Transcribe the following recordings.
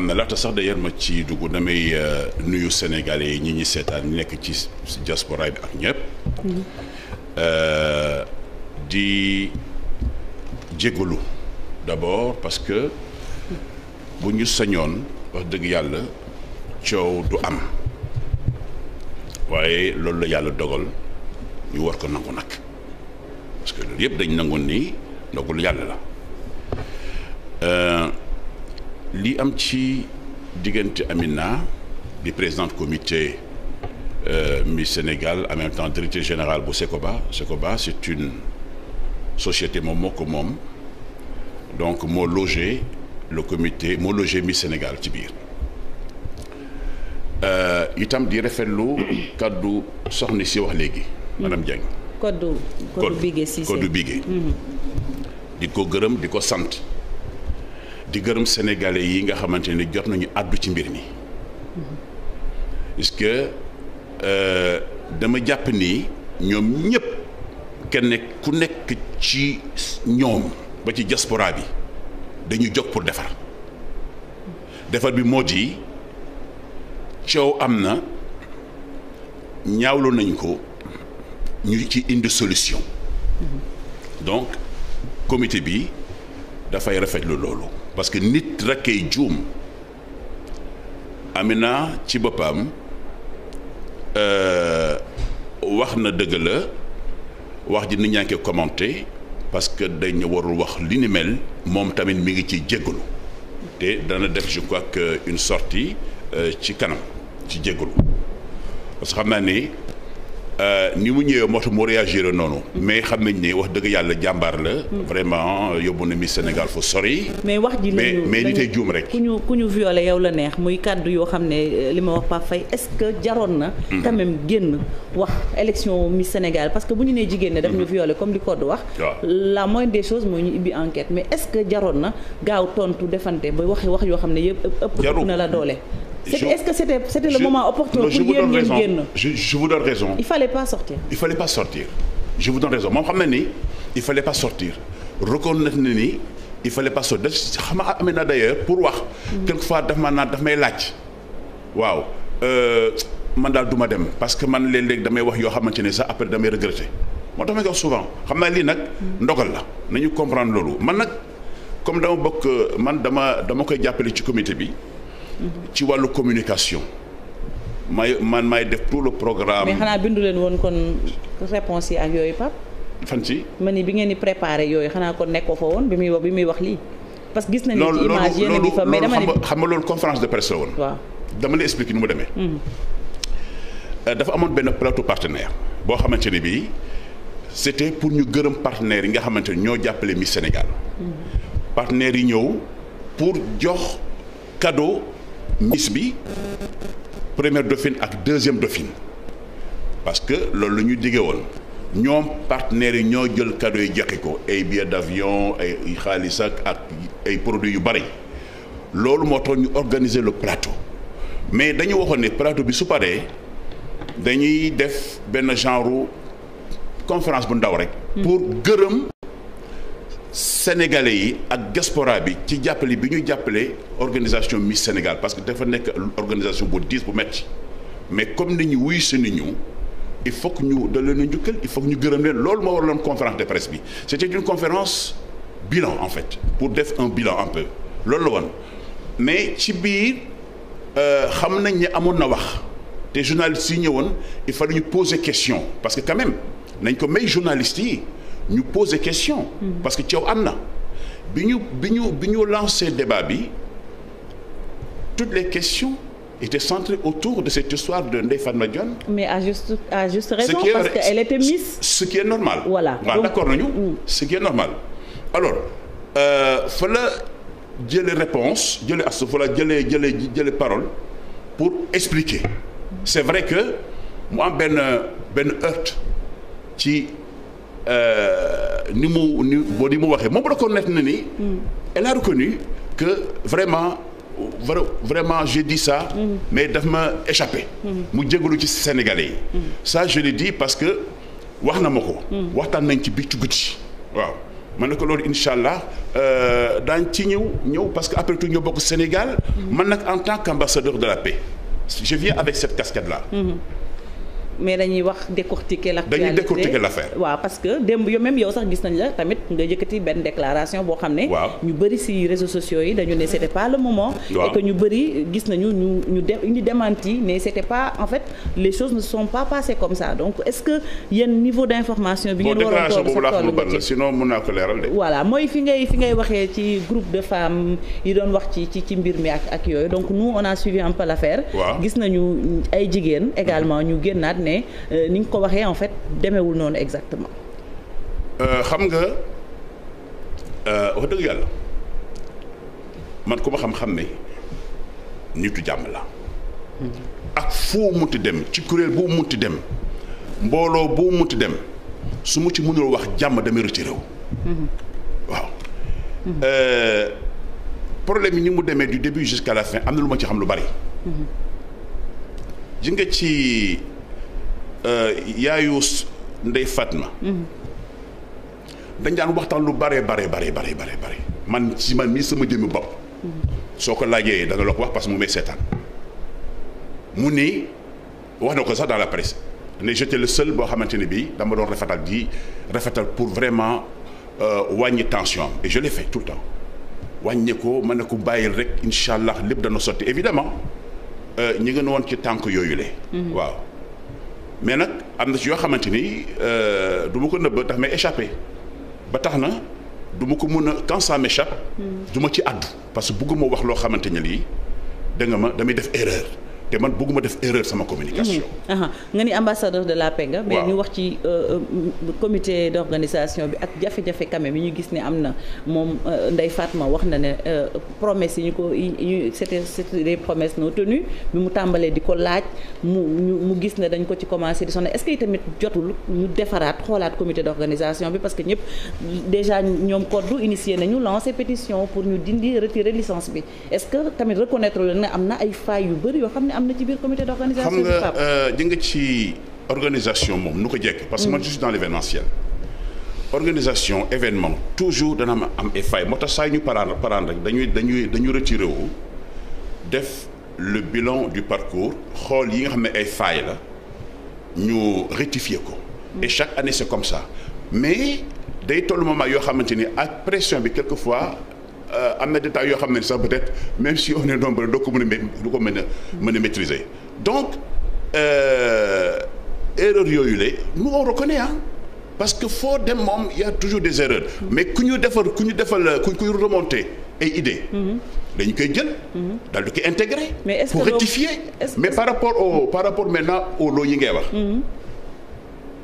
xam ne laata sax d'ailleurs ma ci dugg damay nuyu Sénégalais yi ñi ñi seetaan ñi nekk ci diaspora bi ak ñëpp di jégalu d'abord parce que bu ñu sañoon wax dëgg yàlla coow du am waaye loolu la yàlla dogal ñu war ko nangu nag parce que loolu yëpp dañ nangu ni ndogalu yàlla la li am ci diggante Amina di présidente comité Miss Sénégal en même temps directeur général bu Secoba c'est une société moom moo ko moom donc moo logé le comité moo logé Miss Sénégal ci biir itam di rafetlu kaddu soxna si wax léegi madame Dieng Kodou Bigué Cissé Kodou Bigué di ko gërëm di ko sant di gërëm sénégalais yi nga xamante ne jot nañu àddu ci mbir mi puisque dama jàpp ni ñoom ñëpp kenn ku nekk ci ñoom ba ci diaspora bi dañu jóg pour defar bi moo di coow am na ñaawlu nañ ko ñu ci indi solution donc comité bi dafay rafetlu loolu parce que nit rek ay juum Amina ci boppam wax na dëgg la wax ji nit ñaa ngi koy commenté parce que dañ warul wax li ni mel moom tamit mi ngi ciy jéggalu te dana def je crois que une sortie ci kanam ci jéggalu parce que xam naa ni mu ñëwee moo tax mu réagir noonu mais xam nañ ne wax dëgg yàlla jàmbaar la vraiment yóbbu na Miss Sénégal fu sori mais wax ji mais ni tey juum rek ku ñu violé yow la neex muy kàddu yoo xam ne li ma wax Pape Faye est-ce que jaroon na quand même génn wax élection Miss Sénégal parce que bu ñu nee jigéen ne daf ñu violé comme li Codou wax la moindre des choses mooy ñu ibbi enquête mais est-ce que jaroon na gaaw tontu defante ba wax yoo xam ne yëpp ëpp na la doole est-ce que c'était le moment opportun pour yéen ngeen génn je vous donne raison il fallait pas sortir je vous donne raison moom xam na ni il fallait pas sortir reconnaître na ni il fallait pas sortir xam nga amee na d'ailleurs pour wax quelquefois daf may laaj waaw man daal du ma dem parce que man léeg-léeg damay wax yoo xamante ne sax après damay regretter moo tax may wax souvent xam naa lii nag ndogal la nañu comprendre loolu man nag comme dama bokk man dama koy jàppale ci comité bi ci wàllu communication maay def tout le programme. mais xanaa bindu leen woon kon réponse yi ak yooyu Pape. fan ci. ma ni bi ngeen di préparé yooyu xanaa kon nekkoo fa woon bi muy wax lii. parce que gis nañu ci image yéen a ngi fa mais dama ne xam nga loolu conférence de presse la woon. waaw dama lay expliquer nu mu demee. dafa amoon benn plateau partenaire boo xamante ne bii c'était pour ñu gërëm partenaires yi nga xamante ne ñoo jàppale Miss Sénégal. partenaires yi ñëw pour jox cadeau. Miss bi première dauphine ak deuxième dauphine parce que loolu la ñu diggee woon ñoom partenaires yi ñoo jël cadeau yi joxe ko ay billets d'avion ay xaalis ak ay produits yu bari loolu moo tax ñu organiser le plateau mais dañu waxoon ne plateau bi su paree dañuy def benn genre conférence bu ndaw rek. pour gërëm. Sénégalais yi ak diaspora bi ci jàppale bi ñu jàppale organisation Miss Sénégal parce que dafa nekk organisation bu diis bu metti mais comme ni ñu wuyu si ni ñu il faut que ñu da leen a njukkal il faut que ñu gërëm leen loolu moo waraloon conférence de presse bi c'était une conférence bilan en fait pour def un bilan un peu loolu la woon mais ci biir xam nañ ne amoon na wax te journalistes yi ñëwoon il fallait ñu poser question parce que quand même nañ ko may journalistes yi. ñu poser question parce que coow am na bi ñu lancé débat bi toutes les questions étaient centrées autour de cette histoire de Ndeye Fatma Dione. mais à juste raison parce que elle était Miss. ce qui est normal. voilà waaw d'accord nañu. ce qui est normal alors fa la jëlee réponse fa la jëlee parole pour expliquer c'est vrai que mu am benn heurte ci. ni mu waxee moom reconnaître na ni. elle a reconnu que vraiment j'ai dit ça. mais daf ma échappé. mu jégalu ci Sénégalais yi. ça je l'ai dit parce que wax na ma ko. waxtaan nañ ci bi ci guddi waaw ma ne ko loolu incha allah daañ ci ñëw parce que après tout ñoo bokk Sénégal. man nag en tant qu'ambassadeur de la paix je viens avec cette casquette là. mais dañuy wax décortiquer l'actualité dañuy décortiquer l'affaire. waaw parce que démb yow sax gis nañ la tamit nga yëkkati benn déclaration boo xam ne. ñu bëri ci réseaux sociaux yi dañu ne c'était pas le moment. et que ñu bëri gis nañu ñu démenti ne c'était pas en fait les choses ne sont pas passées comme ça donc est-ce que yéen niveau d'information bi ngeen waroon toog sa tool boobu sinon mën naa ko leeral de. voilà mooy fi ngay waxee ci groupe de femmes yi doon wax ci mbir mi ak yooyu donc nous on a suivi un peu l'affaire. gis nañu ay jigéen également ñu génnaat ne ni nga ko waxee en fait demeewul noonu exactement. xam nga wax dëgg yàlla man ku ma xam-xam ne nitu jàmm la. ak foo munti dem ci kuréel boo munti dem mbooloo boo munti dem su mu ci mënul wax jàmm damay rëcc réew. waaw. problème yi ni mu demee du début jusqu'à la fin am na lu ma ci xam lu bari. ji nga ci. yaayu Ndeye Fatma. dañ daan waxtaan lu bare man mii sama jëmmi bopp. soo ko laajee dana la ko wax parce que mu may seetaan mu ni wax na ko sax dans la presse ne j'étais le seul boo xamante ne bii dama doon rafetal pour vraiment wàññi tension et je l'ai fait tout le temps wàññi ko mën na ko bàyyil rek incha allah lépp dana sotti évidemment ñi ngeen woon ci tànk yooyu le waaw. mais nag am na ci yoo xamante ni du ma ko nëbb tax may échappé ba tax na du ma ko mën a quand ça m'échappe du ma ci àddu parce que bëgguma wax loo xamante ne lii da nga ma damay def erreur te man bëgguma def erreur sama communication. nga ni ambassadeur de la paix nga. mais ñu wax ci comité d'organisation bi ak jafe-jafe quand même yi ñu gis ne am na moom Ndeye Fatma wax na ne promesses yi c'était des promesses non tenues bi mu tàmbalee di ko laaj mu gis ne dañ ko ci commencé di sonné est-ce que tamit jotul ñu defaraat xoolaat comité d'organisation bi parce que ñëpp déjà ñoom koddu initié nañu lancer pétition pour ñu retirer licence bi est-ce que tamit reconnaître la ne am na ay failles yu bëri yoo xam ne am na ci biir comité d'organisation bi. xam nga ji nga ci organisation moom nu ko jekk parce que moi je suis dans l'événementiel. organisation événement toujours dana am ay failles moo tax saa ñu paraan rek dañuy retiré wu def le bilan du parcours xool yi nga xam ne ay failles la ñu rectifier ko. et chaque année c'est comme ça mais day tollu moment yoo xamante ni ak pression bi quelquefois. am na détails yoo xam ne sax peut-être même si on est nombreux doo ko mën a maîtriser donc erreur yooyu la nous on reconnaît parce que foo dem moom y a toujours des erreurs mais ku ñu defal kuy remonter ay idées dañu koy jël daal di koy intégrer pour rectifier mais par rapport maintenant au loo yi ngay wax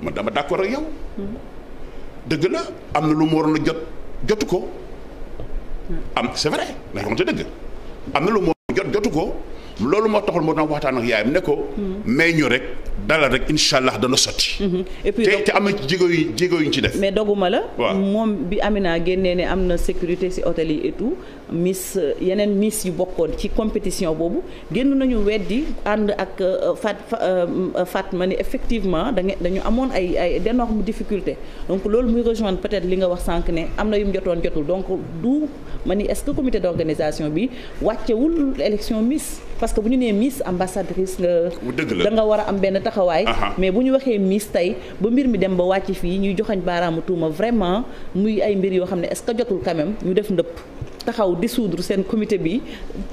man dama d'accord ak yow dëgg la am na lu mu waroon a jotu ko c'est vrai ndax xamante dëgg am na lu moo jotu ko loolu moo taxul moo doon waxtaan ak yaayam ne ko may ñu rek dalal rek incha allah dana sotti. et puis te am na jéego yu ñu ci def. mais doguma la. moom bi Amina génnee ne am na sécurité ci hôtel yi et tout yeneen miss yu bokkoon ci compétition boobu génn nañu weddi ànd ak Fatma ni effectivement dañu amoon ay d'énormes difficultés donc loolu muy rejoindre peut-être li nga wax sànq ne am na yu mu jotoon jotul donc du ma ni est-ce que comité d'organisation bi wàccewul élection miss parce que bu ñu nee miss ambassadrice nga. da nga war a am benn taxawaay. mais bu ñu waxee miss tey ba mbir mi dem ba wàcc fii ñuy joxañ baaraamu tuuma vraiment muy ay mbir yoo xam ne est-ce que jotul quand même ñu def ndëpp taxaw dissoudre seen comité bi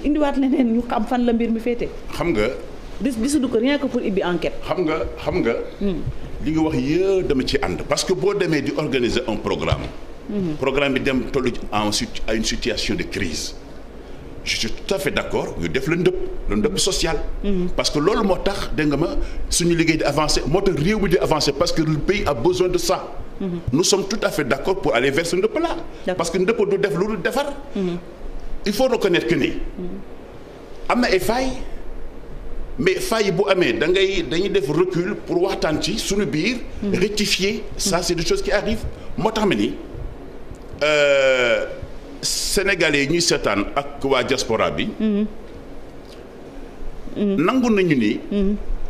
indiwaat leneen ñu xam fan la mbir mi féete. xam nga. dissoudre ko rien que pour ibbi enquête. xam nga. li nga wax yëpp dama ci ànd parce que boo demee di organiser un programme. programme bi dem tollu à une situation de crise je suis tout à fait d'accord ñu def le ndëpp social. parce que loolu moo tax dégg nga ma suñu liggéey di avancer moo tax réew mi di avancer parce que le pays a besoin de ça. nous sommes tout à fait d'accord pour aller vers ce ndëpp là. parce que ndëpp du def lu dul defar. il faut reconnaître que ni am na ay failles mais failles bu amee dañuy def recul pour waxtaan ci suñu biir. rectifier ça c'est des choses qui arrivent moo tax ma ni. Sénégalais yi ñuy seetaan ak waa diaspora bi. nangu nañu ni.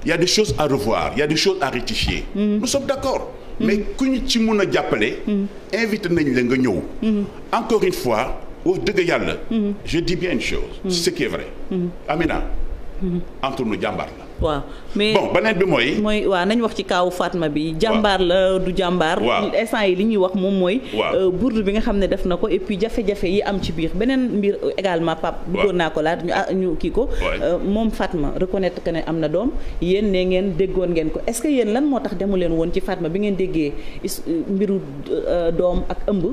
y a des choses à revoir y a des choses à rectifier. nous sommes d'accord mais ku ñu ci mun a jàppale. invité nañ la nga ñëw. encore une fois wax dëgg yàlla. je dis bien une chose. ce qui est vrai. Amina. entre nous jàmbaar la. waaw mais bon beneen bi mooy. waaw nañ wax ci kaawu Fatma bi. jàmbaar la du jàmbaar. instant yi li ñuy wax moom mooy. bourde bi nga xam ne def na ko et puis jafe-jafe yi am ci biir beneen mbir également Pape. bëggoon naa ko laat ñu kii ko. moom Fatma reconnaître que ne am na doom yéen ne ngeen déggoon ngeen ko est-ce que yéen lan moo tax demu leen woon ci Fatma bi ngeen déggee mbiru doom ak ëmb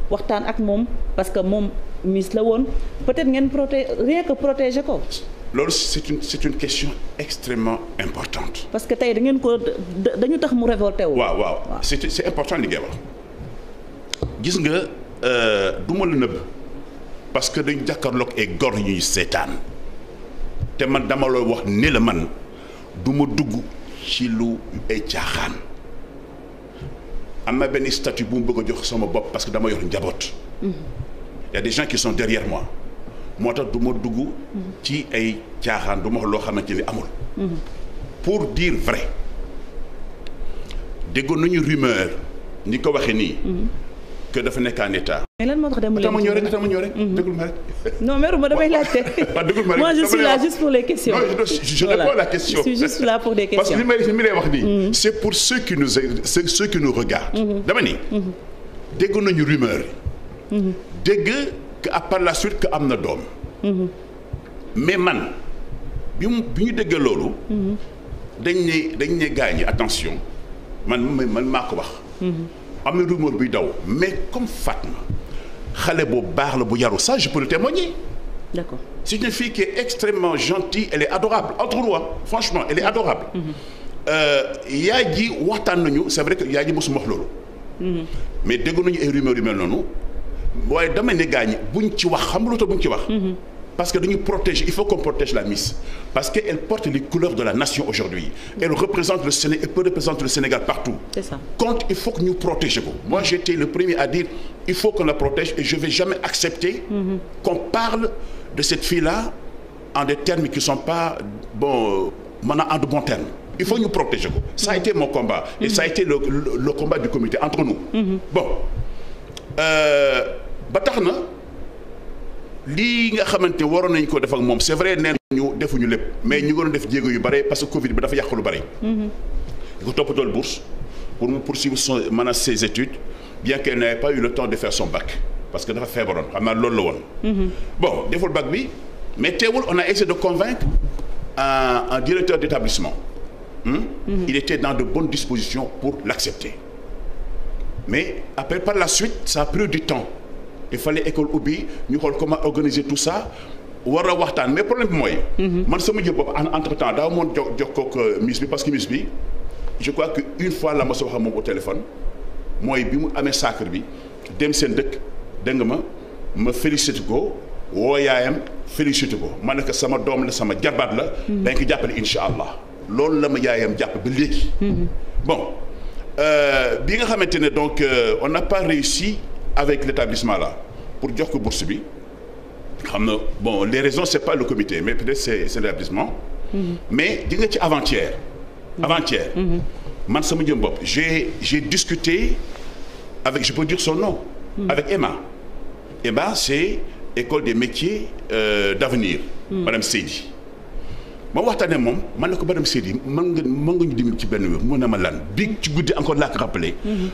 waxtaan ak moom parce que moom miss la woon peut-être ngeen rien que protéger ko. loolu c'est une question extrêmement importante. parce que tey da ngeen ko dañu tax mu révolté wu. waaw c'est important li ngay wax gis nga du ma la nëbb parce que dañu jàkkaarloog ay gor yu ñuy seetaan te man dama lay wax ne la man du ma dugg ci lu ay caaxaan am na benn statut bu mu bëgg a jox sama bopp parce que dama yor njaboot. y a des gens qui sont derrière moi. moo tax du ma dugg ci ay caaxaan du ma wax loo xamante ni amul. pour dire vrai déggoon nañu rumeur ni ko waxee nii. que dafa nekk en état. mais lan moo tax demul leen atama ñëw rek déglu ma rek. non mais ma damay laajte. déglu ma rek moi je suis là juste pour les questions. non je réponds à la question. je suis juste là pour des questions. parce que li may wax nii. c'est pour ceux qui nous regardent. dama ni. déggoon nañu rumeur. dégg. que à par la suite que am na doom. mais man bi ñu déggee loolu. dañ ne gars ñi attention man maa ko wax. am na rumeur buy daw mais comme Fatma xale bu baax la bu yaru ça je peux le témoigner. D'accord. C'est une fille qui est extrêmement gentille elle est adorable entre nous franchement elle est adorable. yaay ji waxtaan nañu c'est vrai que yaay ji mosuma wax loolu. mais déggoon nañu ay rumeur yu mel noonu. waaye dama ne gaañ buñ ci wax xam nga lu tax buñ ci wax. parce que dañu protéger il faut qu'on protège la Miss parce que elle porte les couleurs de la nation aujourd'hui elle représente le Sénégal elle peut représenter le Sénégal partout. C'est ça. Donc il faut que ñu protéger ko. Moi j'étais le premier à dire il faut qu'on la protège et je vais jamais accepter qu'on parle de cette fille-là en des termes qui sont pas bon maintenant en de bons termes. Il faut ñu protéger ko. Ça a été mon combat et ça a été le combat du comité entre nous. Bon. ba tax na lii nga xamante waroon nañ ko def ak moom c'est vrai nee nañu defuñu lépp mais ñu ngi doon def jéego yu bare parce que Covid bi dafa yàq lu bare. di ko toppatool bourse pour mu poursuivre ses études bien qu'elle n'ait pas eu le temps de faire son bac parce que dafa feebaroon xam naa loolu la woon. bon deful bac bi mais teewul on a essayé de convaincre un directeur d'établissement. Il était dans de bonnes dispositions pour l'accepter. Mais après par la suite ça a pris du temps il fallait école ubbi ñu xool comment organiser tout ça war a waxtaan mais problème bi mooy. man sama jël bopp entre temps daaw moon jox kook Miss bi parce que Miss bi je crois que une fois la ma sa wax moom au téléphone mooy bi mu amee sacre bi dem seen dëkk dégg nga ma félicité ko woo yaayam félicité ko ma ne ko sama doom la sama jarbaat la. dañ ko jàppale incha allah loolu la ma yaayam jàpp ba léegi. bon. bi nga xamante ne donc on n'a pas réussi avec l'établissement là pour jox ko bourse bi xam na bon les raisons c'est pas le comité mais peut-être c'est l'établissement. mais di nga ci avant-hier. man sama jëm bopp j'ai discuté avec je peux dire son nom. avec Emma. Emma c'est école des métiers d'avenir. Madame Seydi. ma waxtaanee moom man ne ko madame Seydi mën nga ñu dimbali ci benn wér mu ne ma lan bi ci guddi encore laa ko rappelé.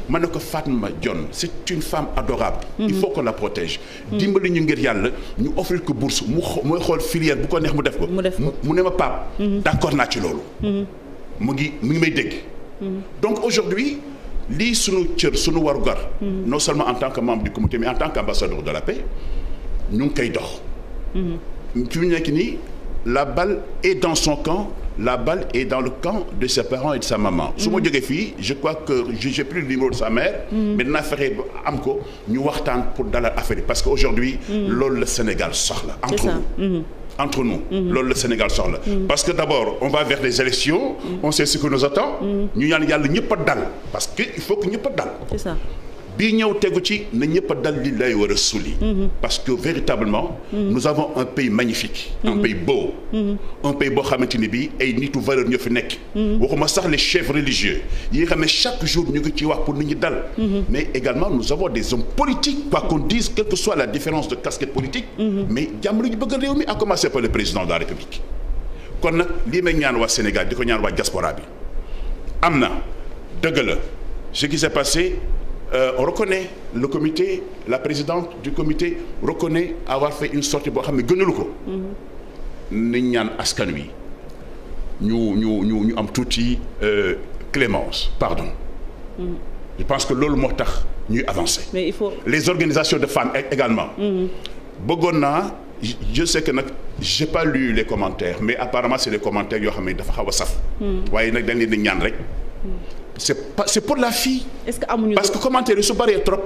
man ne ko Fatma Dione c'est une femme adorable. il faut qu'on la protège. dimbali ñu ngir yàlla ñu offrir ko bourse mooy xool filière bu ko neex mu def ko. mu ne ma Pape. d'accord naa ci loolu. mu ngi may dégg. donc aujourd'hui lii sunu cër sunu warugar. non seulement en tant que membre du comité mais en tant qu'ambassadeur de la paix ñu ngi koy dox. fi mu nekk nii. La balle est dans son camp, la balle est dans le camp de ses parents et de sa maman. su ma jógee fii je crois que j'ai pris le numéro de sa mère. mais dinaa fexe ba am ko ñu waxtaan pour dalal affaire yi parce que aujourd'hui loolu la Sénégal soxla. entre nous. loolu la Sénégal soxla. parce que d'abord on va vers des élections. on sait ce que nous attend. ñu ñaan yàlla ñëpp a dal parce que il faut que ñëpp a dal. C'est ça. bii ñëw tegu ci na ñëpp a dal li lay war a suli parce que véritablement nous avons un pays magnifique un pays beau un pays boo xamante ni bii ay nitu valeur ñoo fi nekk waxuma sax les chefs religieux yi nga xam ne chaque jour ñu ngi ci wax pour nit ñi dal mais également nous avons des hommes politiques quoi qu'on dise quelle que soit la différence de casquette politique mais jàmm la ñu bëgg réew mi à commencer par le président de la République kon nag lii may ñaan waa Sénégal di ko ñaan waa diaspora bi am na dëgg la ce qui s'est passé on reconnaît le comité la présidente du comité reconnaît avoir fait une sortie boo xam ne gënalu ko nañ ñaan askan wi ñu am tuuti clémence pardon je pense que loolu moo tax ñuy avancer mais il faut les organisations de femmes également bëggoon naa je sais que nag j'ai pas lu les commentaires mais apparemment c'est les commentaires yoo xam ne dafa xaw a saf waaye nag dañ leen di ñaan rek c'est pour la fille. Est-ce que amuñu parce que commentaire yi su bëree trop.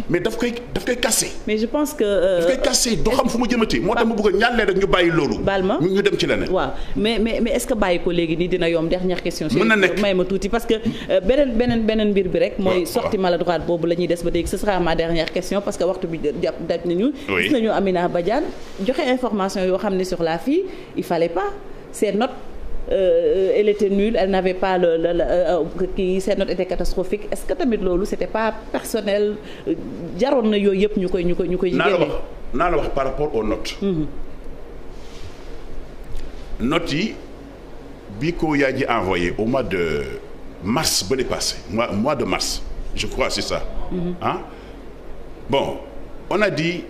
mais daf koy casser. mais je pense que. daf koy casser doo xam fu mu jëmati. moo tax mu bëgg a ñaan leen rek ñu bàyyi loolu. baal ma ñu dem ci leneen. waaw mais est-ce que bàyyi ko léegi nii dina yomb dernière question. mën na nekk may ma tuuti parce que beneen mbir bi rek. mooy sortie maladroite boobu la ñuy des ba léegi ce sera ma dernière question parce que waxtu bi daj nañu. gis nañu Amina Badiane joxe information yoo xam ne sur la fille il fallait pas ces notes. Elle était nulle elle n'avait pas ses notes étaient catastrophiques est-ce que tamit loolu c'était pas personnel jaroon na yooyu yëpp ñu koy génne. naa la wax par rapport aux notes. notes yi bi ko yaa ji envoyé au mois de mars ba dépassé mois de mars je crois c'est ça. Bon on a dit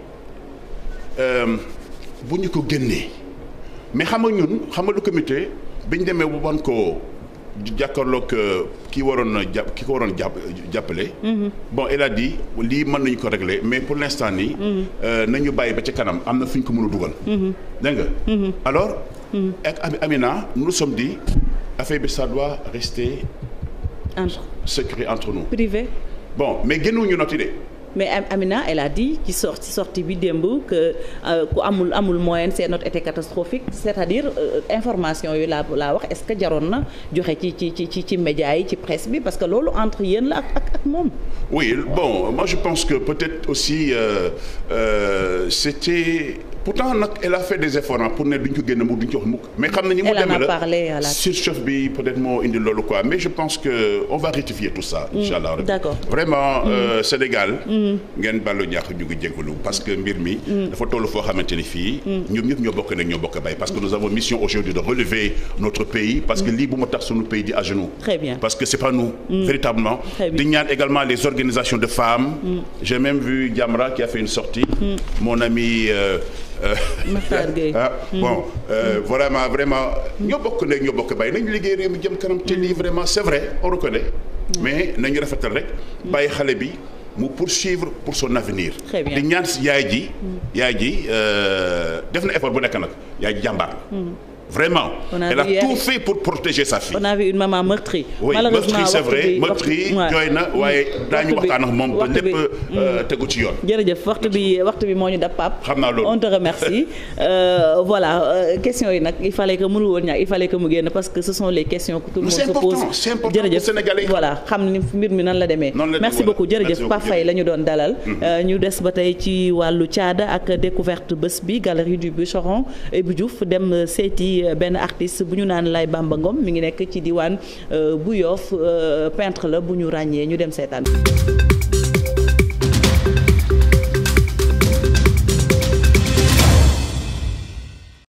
bu ñu ko génnee mais xam nga le comité. bi ñu demee bu ban ko jàkkaarloog ki ko waroon jàppale. bon elle a dit lii mën nañu ko régler mais pour l'instant nii. nañu bàyyi ba ci kanam am na fu ñu ko mën a dugal. dégg nga. alors. ak Amina nous sommes dit affaire bi ça doit rester. secret entre nous. privé. bon mais génnuñu noti de. mais Amina elle a dit ci sortie bi démb que ku amul moyenne ces notes étaient catastrophiques c'est-à-dire information yooyu laa wax est-ce que jaroon na joxe ci médias yi ci presse bi parce que loolu entre yéen la ak moom. oui bon moi je pense que peut-être aussi c'était pourtant nag elle a fait des efforts pour ne duñ ko génn mu duñ ko wax mukk mais xam nañu mu demee la surchef bi peut-être moo indi loolu quoi mais je pense que on va rectifier tout ça. Inch'Allah. D'accord. Vraiment Sénégal. ngeen ballu ñaax ñu ngi jégalu parce que mbir mi. dafa toll foo xamante ni fii. ñoom ñëpp ñoo bokk bay parce que nous avons mission aujourd'hui de relever notre pays parce que lii bu ma tax sunu pays di à genoux. Très bien. Parce que c'est pas nous. Véritablement. di ñaan également les organisations de femmes. J'ai même vu Jamra qui a fait une sortie. Mon ami. Bon vraiment ñoo bokk bay nañu liggéey réew mi jëm kanam te lii vraiment c'est vrai on reconnaît mais nañu rafetal rek bàyyi xale bi mu poursuivre pour son avenir. Très bien. di ñaan si yaay ji def na effort bu nekk nag yaay ji jàmbaar vraiment elle a tout fait pour protéger sa fille. On a vu une maman meurtrie. Oui, malheureusement meurtrie c'est vrai meurtrie jooy na waaye daañu waxtaan ak moom ba lépp tegu ci yoon. jërëjëf waxtu bi moo ñu dab Pape. xam naa loolu on te remercie. Voilà question yi nag il fallait que mënul woon ñàkk il fallait que mu génn parce que ce sont les questions que tout le monde se pose. C'est important pour Sénégalais yi. Voilà xam ni mbir mi nan la demee. merci beaucoup jërëjëf Pape Faye la ñu doon dalal. ñu des ba tey ci wàllu caada ak découverte bés bi galerie du Bûcheron Ibou Diouf dem seeti benn artiste bu ñu naan Lay Bamba Ngom mi ngi nekk ci diwaan bu Yoff peintre la bu ñu ràññee ñu dem seetaan.